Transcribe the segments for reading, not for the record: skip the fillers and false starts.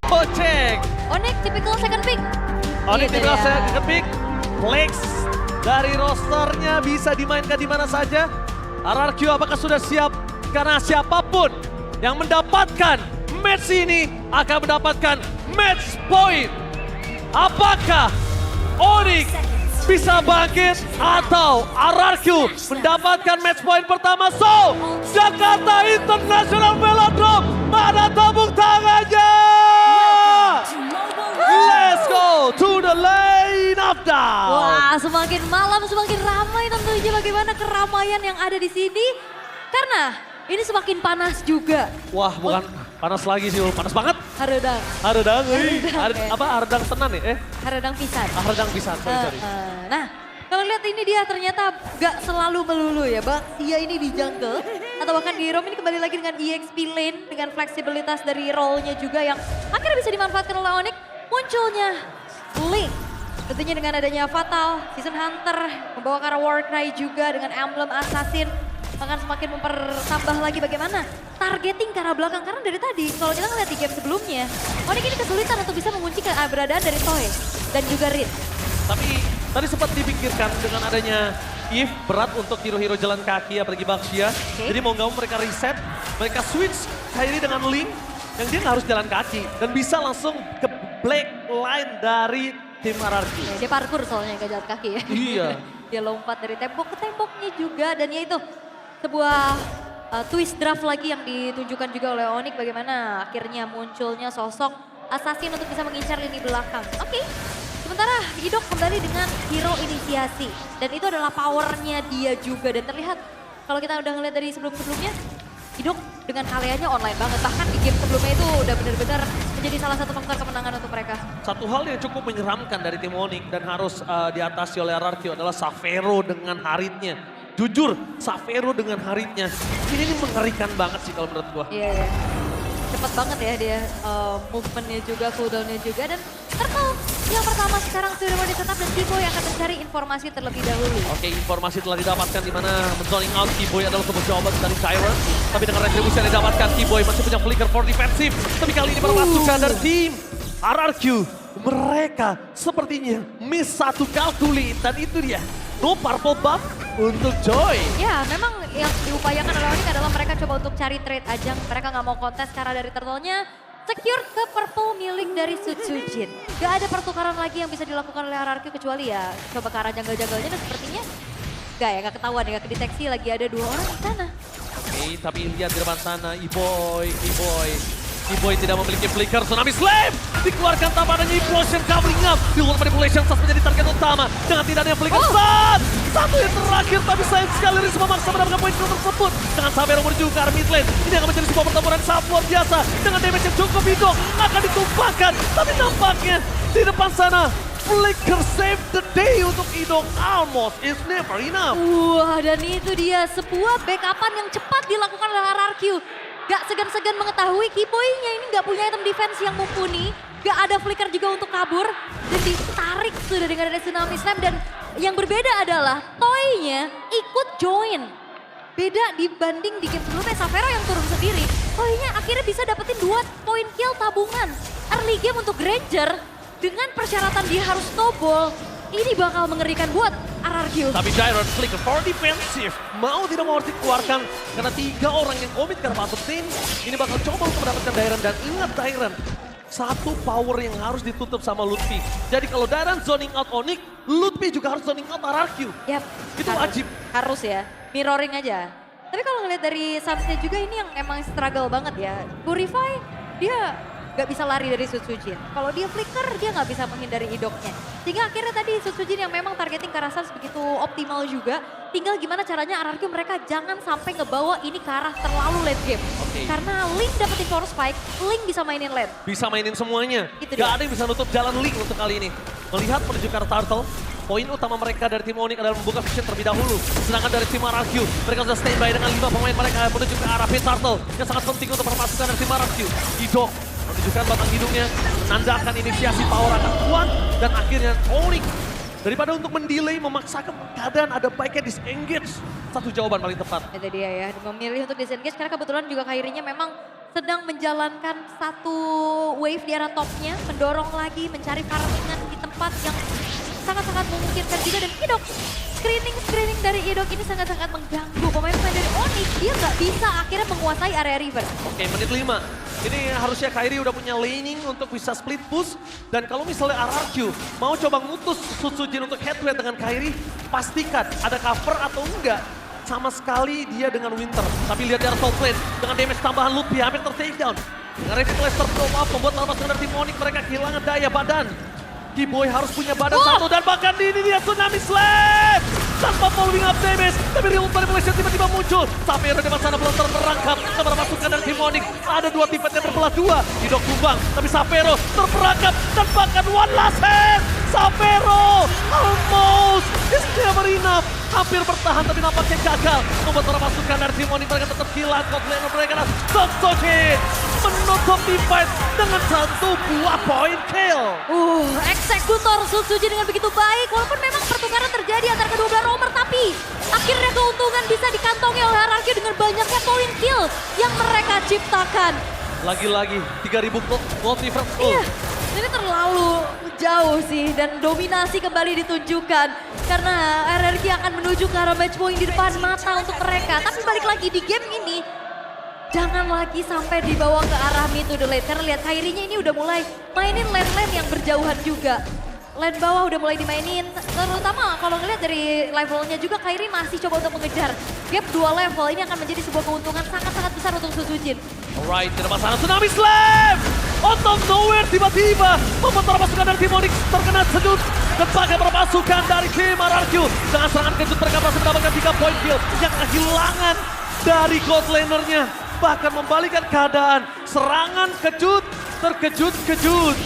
Gocek. Onyx typical second pick. Onyx Gitu tipikal ya. second pick. Flex dari rosternya bisa dimainkan di mana saja. RRQ apakah sudah siap? Karena siapapun yang mendapatkan match ini akan mendapatkan match point. Apakah Onyx bisa bangkit atau RRQ mendapatkan match point pertama? So, Jakarta International Velodrome, mana tepuk tangannya? Let's go to the lane of down. Wah, semakin malam semakin ramai tentunya bagaimana keramaian yang ada di sini. Karena ini semakin panas juga. Wah, bukan panas lagi sih, panas banget. Haredang. Haredang, Haredang, apa haredang tenan ya? Haredang pisan. Haredang pisan, sorry. Nah, kalau lihat ini dia ternyata gak selalu melulu ya Bang. Dia ini di jungle atau bahkan di roam ini kembali lagi dengan EXP lane. Dengan fleksibilitas dari role-nya juga yang akhirnya bisa dimanfaatkan oleh Onyx. Munculnya Link. Tentunya dengan adanya Fatal, Season Hunter, membawa ke arah Warcry juga dengan emblem Assassin. Akan semakin mempertambah lagi bagaimana targeting ke arah belakang. Karena dari tadi kalau kita ngeliat di game sebelumnya, Onyx ini kesulitan untuk bisa mengunci keberadaan dari Toy dan juga Rin. Tapi tadi sempat dipikirkan dengan adanya Eve berat untuk hero-hero jalan kaki apalagi Baxia. Jadi mau nggak mau mereka reset, mereka switch Kairi dengan Link yang dia nggak harus jalan kaki dan bisa langsung ke black line dari tim RRQ. Ya, dia parkour soalnya gak jalan kaki ya. Iya. Dia lompat dari tembok ke temboknya juga dan ya itu sebuah twist draft lagi yang ditunjukkan juga oleh Onyx bagaimana akhirnya munculnya sosok assassin untuk bisa mengincar lini belakang. Oke. Sementara Idok kembali dengan hero inisiasi dan itu adalah powernya dia juga dan terlihat kalau kita udah ngeliat dari sebelum-sebelumnya Idok dengan kaliannya online banget bahkan di game sebelumnya itu udah benar-benar menjadi salah satu faktor kemenangan untuk mereka. Satu hal yang cukup menyeramkan dari tim Onyx dan harus diatasi oleh RRQ adalah Savero dengan Haritnya. Jujur, Savero dengan Haritnya ini mengerikan banget sih kalau menurut gua. Iya, iya. Cepet banget ya dia movementnya juga, cooldownnya juga dan Turtle yang pertama sekarang sudah mau ditetap dan T-Boy akan mencari informasi terlebih dahulu. Oke, informasi telah didapatkan di mana zoning out T-Boy adalah sebuah jawaban dari Tyrant. Tapi dengan retribusi yang didapatkan T-Boy masih punya flicker for defensif. Tapi kali ini berpasukan dari tim RRQ. Mereka sepertinya miss satu calculate dan itu dia. No purple buff untuk Joy. Ya memang yang diupayakan oleh Onyx adalah mereka coba untuk cari trade aja. Mereka nggak mau kontes karena dari Turtle-nya secure ke purple milik dari Sutsujin. Gak ada pertukaran lagi yang bisa dilakukan oleh RRQ kecuali ya coba ke arah jungle-junglenya dan sepertinya gak ketahuan ya, gak kedeteksi lagi ada dua orang di sana. Oke, tapi lihat di depan sana E-Boy tidak memiliki flicker, Tsunami Slam dikeluarkan tanpa adanya implosion covering up. Di luar manipulation Sas menjadi target utama dengan tidak adanya flicker. Satu yang terakhir tapi sayang sekali Riz memaksa mendapatkan poin kill tersebut. Dengan Savero menuju ke arah mid lane. Ini akan menjadi sebuah pertempuran sangat luar biasa. Dengan damage yang cukup Idok akan ditumpahkan. Tapi nampaknya di depan sana flicker save the day untuk Idok. Almost is never enough. Wah dan itu dia sebuah backupan yang cepat dilakukan oleh RRQ. Gak segan-segan mengetahui Keyboy-nya ini gak punya item defense yang mumpuni. Gak ada flicker juga untuk kabur. Dan ditarik sudah dengan ada Tsunami Slam. Dan yang berbeda adalah Toy-nya ikut join. Beda dibanding di game sebelumnya Savero yang turun sendiri. Toy-nya akhirnya bisa dapetin 2 poin kill tabungan. Early game untuk Granger dengan persyaratan dia harus snowball. Ini bakal mengerikan buat RRQ. Tapi Tyrant flicker for defensive. Mau tidak mau harus dikeluarkan. Karena 3 orang yang komit karena patut tim. Ini bakal coba untuk mendapatkan Tyrant. Dan ingat Tyrant, satu power yang harus ditutup sama Lutfi. Jadi kalau Tyrant zoning out Onyx, Lutfi juga harus zoning out RRQ. Yap, Itu wajib. Harus ya, mirroring aja. Tapi kalau ngeliat dari Samsnya juga ini yang emang struggle banget ya. Purify, dia gak bisa lari dari Sutsujin. Kalau dia flicker, dia gak bisa menghindari Idoknya. Sehingga akhirnya tadi Sutsujin yang memang targeting ke arah Sans begitu optimal juga. Tinggal gimana caranya RRQ mereka jangan sampai ngebawa ini ke arah terlalu late game. Karena Link dapetin force spike, Link bisa mainin lane. Bisa mainin semuanya. Itu Gak dia. ada yang bisa nutup jalan Link untuk kali ini. Melihat menuju ke arah Turtle, poin utama mereka dari tim Onyx adalah membuka vision terlebih dahulu. Sedangkan dari tim RRQ, mereka sudah standby dengan 5 pemain mereka menuju ke arah pit Turtle. Yang sangat penting untuk permasukan dari tim RRQ. Idok menunjukkan batang hidungnya, menandakan inisiasi power akan kuat. Dan akhirnya Onyx, daripada untuk mendelay, memaksakan keadaan ada baiknya disengage. Satu jawaban paling tepat. Itu dia ya, memilih untuk disengage karena kebetulan juga Kairinya memang sedang menjalankan satu wave di arah topnya, mendorong lagi, mencari farmingan di tempat yang sangat-sangat memungkinkan juga. Dan Idok, screening dari Idok ini sangat-sangat mengganggu. Pemain-pemain dari Onyx, dia nggak bisa akhirnya menguasai area river. Oke, menit 5. Ini harusnya Kairi udah punya laning untuk bisa split push. Dan kalau misalnya RRQ mau coba ngutus Sutsujin untuk head to head dengan Kairi, pastikan ada cover atau enggak. Sama sekali dia dengan Winter. Tapi lihat di arah top lane dengan damage tambahan Lutfi hampir ter-takedown. Dengan Revitalizer Pro Up membuat lawan dengan tim Onyx mereka kehilangan daya badan. Keyboy harus punya badan satu dan bahkan ini dia Tsunami Slam! Tanpa following up damage, tapi real manipulation tiba-tiba muncul. Sapphire di sana belum terperangkap. Kepada pasukan dari tim Onyx, ada dua tim yang berbelah dua. Idok tumbang, tapi Sapphire terperangkap dan bahkan one last hit. Sapphire almost is never enough. Hampir bertahan tapi nampaknya gagal. Membuat para pasukan dari tim Onyx mereka tetap hilang. Godlaner mereka adalah Sutsujin menutup tim fight dengan satu buah point kill. Eksekutor Sutsujin dengan begitu baik. Walaupun memang pertukaran terjadi antara kedua belah romer, tapi akhirnya keuntungan bisa dikantongi oleh RRQ dengan banyaknya point kill yang mereka ciptakan. Lagi-lagi 3000 gold difference. Iya, ini terlalu jauh sih dan dominasi kembali ditunjukkan. Karena RRQ akan menuju ke arah match point di depan mata untuk mereka. Tapi balik lagi di game ini, jangan lagi sampai dibawa ke arah mid to the lane. Karena lihat Kairinya ini udah mulai mainin lane-lane yang berjauhan juga. Lane bawah udah mulai dimainin, terutama kalau ngeliat dari levelnya juga Kairi masih coba untuk mengejar. Gap 2 level ini akan menjadi sebuah keuntungan sangat-sangat besar untuk Sutsujin. Alright, tidak masalah. Tsunami Slam! Out of nowhere tiba-tiba membuat para pasukan dari tim Onyx terkena senyum. Dan pakai para pasukan dari tim RRQ. Dengan serangan kejut mereka berhasil mendapatkan 3 point kill yang kehilangan dari Godlanernya. Bahkan membalikan keadaan. Serangan kejut, terkejut-kejut.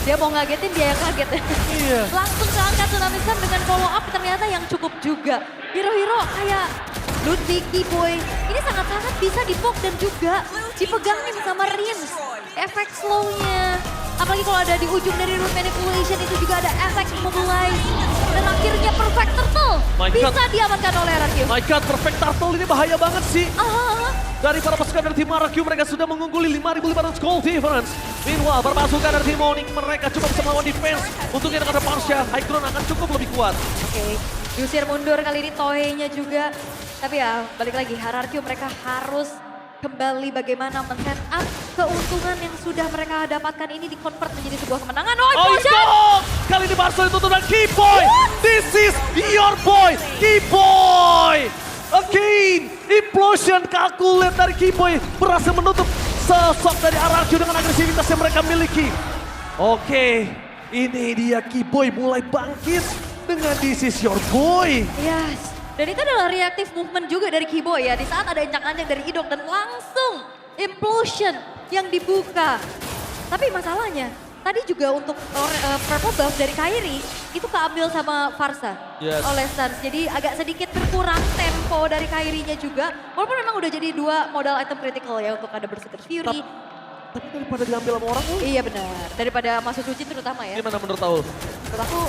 Dia mau ngagetin, dia yang kaget. Iya. Langsung keangkat Tsunami Slam dengan follow up ternyata yang cukup juga. Hero-hero kayak Ludwig, Keyboy, ini sangat-sangat bisa di-poke dan juga dipegangin sama Rins. Efek slow-nya, apalagi kalau ada di ujung dari root manipulation itu juga ada efek mobilize. Dan akhirnya perfect turtle bisa diamankan oleh RRQ. My God, perfect turtle ini bahaya banget sih. Dari para pasukan dari tim RRQ mereka sudah mengungguli 5.500 gold difference. Meanwhile, para pasukan dari tim Onyx mereka cuma bisa melawan defense. Untuk yang ada Parsha, High Ground akan cukup lebih kuat. Oke, diusir mundur kali ini Tohei-nya juga. Tapi ya balik lagi RRQ mereka harus kembali bagaimana men-set up keuntungan yang sudah mereka dapatkan ini di-convert menjadi sebuah kemenangan. Oh, kali ini Barca ditutup dan Keyboy. This is your boy, Keyboy. Again, implosion kalkulat dari Keyboy berhasil menutup sosok dari RRQ dengan agresivitas yang mereka miliki. Oke, ini dia Keyboy mulai bangkit dengan this is your boy. Yes. Dan itu adalah reactive movement juga dari Keyboy ya. Di saat ada injak-anjak dari Idok dan langsung implosion yang dibuka. Tapi masalahnya, tadi juga untuk purple buff dari Kairi itu keambil sama Farsa oleh Stans. Jadi agak sedikit berkurang tempo dari Kairinya juga. Walaupun memang udah jadi 2 modal item critical ya untuk ada Berserker's Fury. Tapi daripada diambil sama orang, iya benar. Daripada masuk Sutsujin terutama ya. Gimana menurut Taul? Menurut aku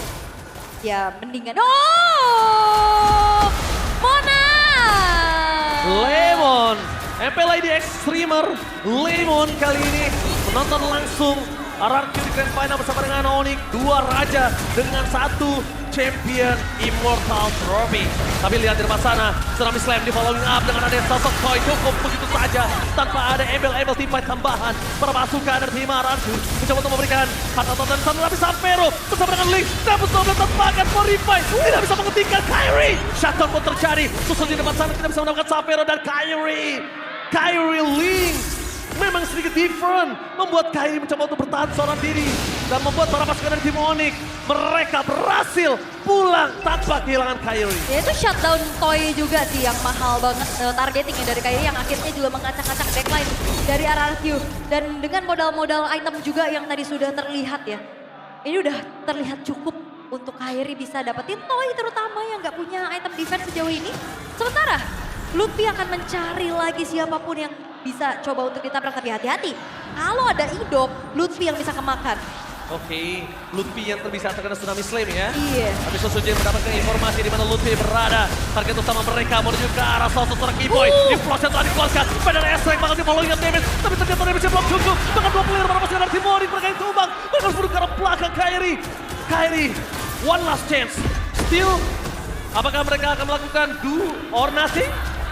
ya mendingan. Oh! Mona! Lemon, MPLID Extremer, Lemon kali ini menonton langsung RRQ di Grand Final bersama dengan Onyx, 2 raja dengan 1 champion Immortal Trophy. Tapi lihat di depan sana, Tsunami Slam di following up dengan ada sosok Toy cukup begitu saja tanpa ada embel-embel teamfight tambahan. Para pasukan dari tim RRQ mencoba untuk memberikan harta dan sana, tapi Sapphire bersama dengan Link dapat double terpakan Morify tidak bisa menghentikan Kairi. Shutdown pun terjadi, susul di depan sana tidak bisa mendapatkan Sapphire dan Kairi Link memang sedikit different, membuat Kairi mencoba untuk bertahan seorang diri dan membuat para pasukan dari tim Onyx mereka berhasil pulang tanpa kehilangan Kairi. Ya itu shutdown Toy juga sih yang mahal banget targetingnya dari Kairi yang akhirnya juga mengacak-acak backline dari RRQ. Dan dengan modal-modal item juga yang tadi sudah terlihat ya, ini udah terlihat cukup untuk Kairi bisa dapetin Toy terutama yang gak punya item defense sejauh ini. Sementara Lutfi akan mencari lagi siapapun yang bisa coba untuk ditabrak, tapi hati-hati. Kalau ada Idok, Lutfi yang bisa kemakan. Oke, Lutfi yang bisa terkena tsunami slam ya. Iya. Tapi Sosojin mendapatkan informasi di mana Lutfi berada. Target utama mereka menuju ke arah salah satu seorang Keyboy. Implosion telah dikeluarkan. Padahal S-Rank bakal di-following up damage. Tapi ternyata damage belum cukup. Bahkan 2 player para pasukan dari Morning mereka yang tumbang. Mereka harus menuju ke arah belakang Kairi, one last chance. Still, apakah mereka akan melakukan do or nothing?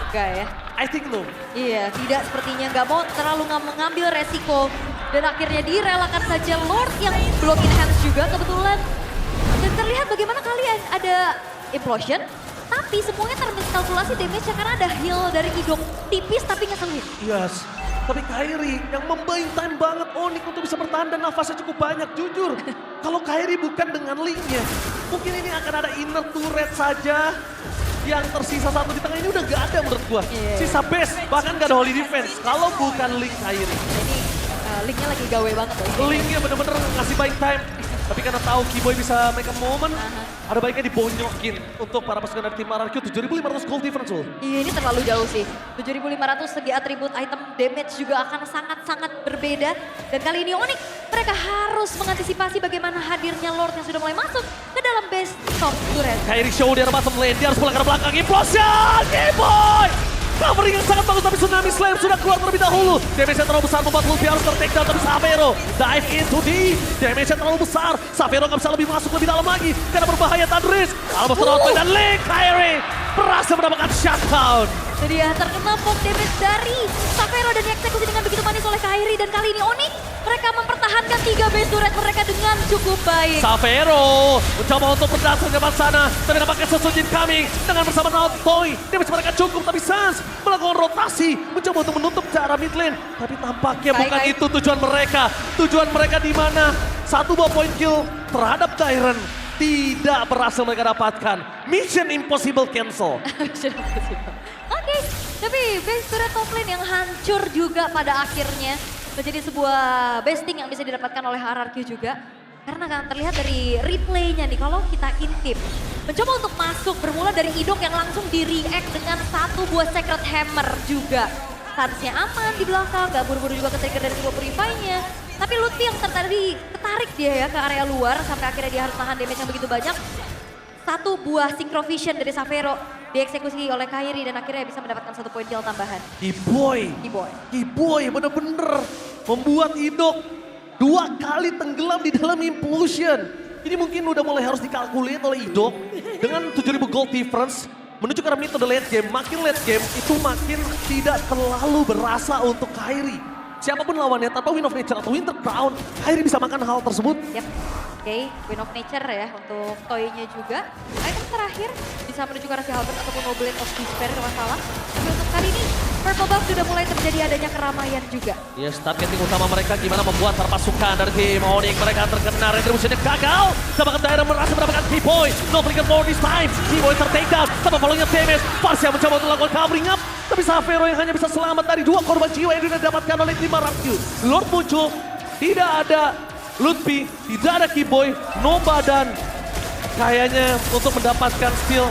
Enggak ya. I think no. Iya, tidak sepertinya nggak mau terlalu mengambil resiko. Dan akhirnya direlakan saja Lord yang belum enhance juga kebetulan. Dan terlihat bagaimana kalian ada implosion. Tapi semuanya termiskalkulasi damage-nya karena ada heal dari Idok. Tipis tapi ngeselin. Yes. Tapi Kairi yang membayang time banget Onyx untuk bisa bertahan dan nafasnya cukup banyak. Jujur, kalau Kairi bukan dengan Link-nya, mungkin ini akan ada inner turret saja. Yang tersisa satu di tengah ini udah gak ada menurut gua. Sisa base, bahkan gak ada holy defense. Kalau bukan Link Kairi. Ini Link-nya lagi gawe banget loh. Link-nya bener-bener ngasih baik time. Tapi karena tahu Keyboy bisa make a moment, ada baiknya dibonyokin untuk para pasukan dari tim RRQ 7.500 gold difference loh. Iya, ini terlalu jauh sih. 7.500 segi atribut item damage juga akan sangat-sangat berbeda. Dan kali ini Onyx, mereka harus mengantisipasi bagaimana hadirnya Lord yang sudah mulai masuk ke dalam base top turret. Kairi show di arah bottom lane, dia harus pulang ke arah belakang. Implosion! Keyboy! Covering yang sangat bagus tapi Tsunami Slam sudah keluar terlebih dahulu. Damage-nya terlalu besar membuat Lutfi harus ter-take down tapi Savero dive into D. Damage-nya terlalu besar. Savero nggak bisa lebih masuk lebih dalam lagi karena berbahaya Tadris. Albus terlalu dan Link Kairi berhasil mendapatkan shutdown. Jadi ya terkena pop damage dari Savero dan dieksekusi dengan begitu manis oleh Kairi. Dan kali ini Onyx mereka mempertahankan 3 base turret mereka dengan cukup baik. Savero mencoba untuk berdasar ke sana. Tapi nampaknya Sosojin coming dengan bersama Naotoy. Damage mereka cukup tapi Sans melakukan rotasi. Mencoba untuk menutup ke arah mid lane. Tapi tampaknya bukan itu tujuan mereka. Tujuan mereka di mana? 1 buah point kill terhadap Tyron. Tidak berhasil mereka dapatkan. Mission impossible cancel. Oke, tapi base turret top lane yang hancur juga pada akhirnya. Menjadi sebuah besting yang bisa didapatkan oleh RRQ juga. Karena kan terlihat dari replaynya nih, kalau kita intip. Mencoba untuk masuk, bermula dari Idok yang langsung di-react dengan 1 buah Sacred Hammer juga. Stansnya aman di belakang, gak buru-buru juga ke-trigger dari sebuah Purify-nya. Tapi Lutfi yang ketarik dia ya ke area luar, sampai akhirnya dia harus nahan damage yang begitu banyak. 1 buah Synchro Vision dari Savero dieksekusi oleh Kairi dan akhirnya bisa mendapatkan 1 poin kill tambahan. Keyboy bener-bener membuat Idok 2 kali tenggelam di dalam implosion. Ini mungkin udah mulai harus dikalkulit oleh Idok dengan 7.000 gold difference menuju ke arah mid to the late game. Makin late game itu makin tidak terlalu berasa untuk Kairi. Siapapun lawannya tanpa Wind of Nature atau Winter Crown, Kairi bisa makan hal tersebut. Yap. Oke, Wind of Nature ya untuk toy-nya juga. Item terakhir bisa menuju ke arah si Halberd ataupun Noble of Despair kalau salah. Tapi untuk kali ini Purple Buff sudah mulai terjadi adanya keramaian juga. Yes, targeting utama mereka gimana membuat para pasukan dari tim Onyx mereka terkena retribution-nya gagal. Dapatkan daerah merasa mendapatkan Keyboy. No flicker more this time. Keyboy ter-take down. Tanpa following-nya damage. Farsia mencoba untuk melakukan covering up. Tapi Savero yang hanya bisa selamat dari 2 korban jiwa yang didapatkan oleh tim RRQ. Lord muncul. Tidak ada Lutfi, tidak ada Keyboy, Nova dan kayaknya untuk mendapatkan steal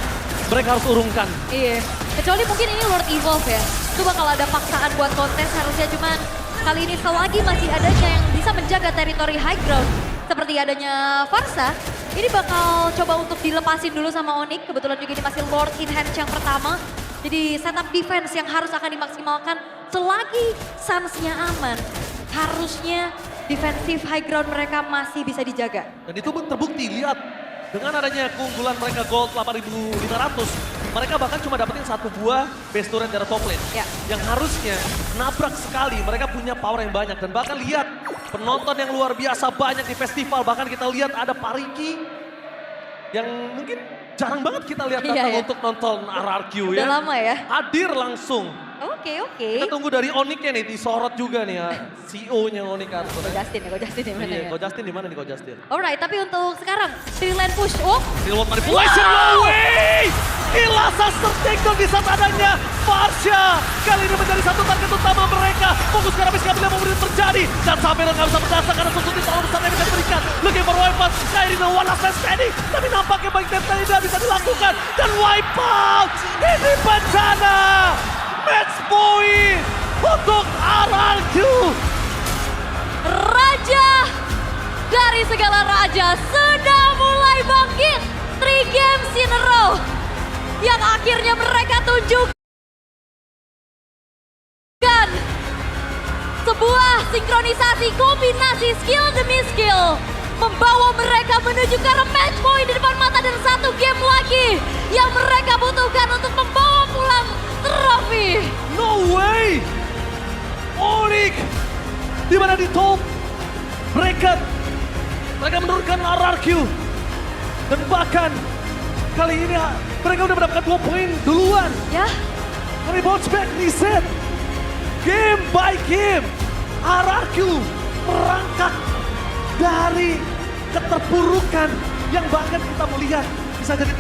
mereka harus urungkan. Iya, kecuali mungkin ini Lord Evolve ya. Itu bakal ada paksaan buat kontes harusnya, cuman kali ini selagi masih adanya yang bisa menjaga teritori high ground seperti adanya Farsa, ini bakal coba untuk dilepasin dulu sama Onyx. Kebetulan juga ini masih Lord Enhance yang pertama. Jadi setup defense yang harus akan dimaksimalkan selagi Sans-nya aman. Harusnya defensif high ground mereka masih bisa dijaga. Dan itu pun terbukti, lihat. Dengan adanya keunggulan mereka gold 8.500, mereka bahkan cuma dapetin 1 buah base turret dari top lane. Ya. Yang harusnya nabrak sekali, mereka punya power yang banyak. Dan bahkan lihat, penonton yang luar biasa banyak di festival. Bahkan kita lihat ada Pariki yang mungkin jarang banget kita lihat datang untuk nonton RRQ ya. Udah lama ya. Hadir langsung. Oke. Kita tunggu dari Onyx-nya nih, disorot juga nih ya. CEO-nya Onyx kan. Go Justin di mana Iya, ya? Go Justin di mana nih Go Justin? Alright, tapi untuk sekarang, Steel Lane push. Oh, Steelwood manipulation, no way! Gila, Saster takedown di saat adanya Farsia. Kali ini menjadi satu target utama mereka. Fokus ke arah base nggak boleh memberi terjadi. Dan Savero nggak bisa berdasar karena Susuti terlalu besar yang bisa diberikan. Looking for wipe out. Kairi the one last man standing. Tapi nampaknya baik template tidak bisa dilakukan. Dan wipe out. Ini bencana. Match point untuk RRQ. Raja dari segala raja sudah mulai bangkit. 3 games in a row yang akhirnya mereka tunjukkan sebuah sinkronisasi kombinasi skill demi skill membawa mereka menuju ke arah match point di depan mata dan 1 game lagi yang mereka butuhkan untuk membawa pulang trofi. No way! Onyx di mana di top bracket mereka menurunkan RRQ dan bahkan kali ini mereka udah mendapatkan 2 poin duluan. Ya, Kali bounce back reset game by game. RRQ merangkak dari keterpurukan yang bahkan kita melihat bisa jadi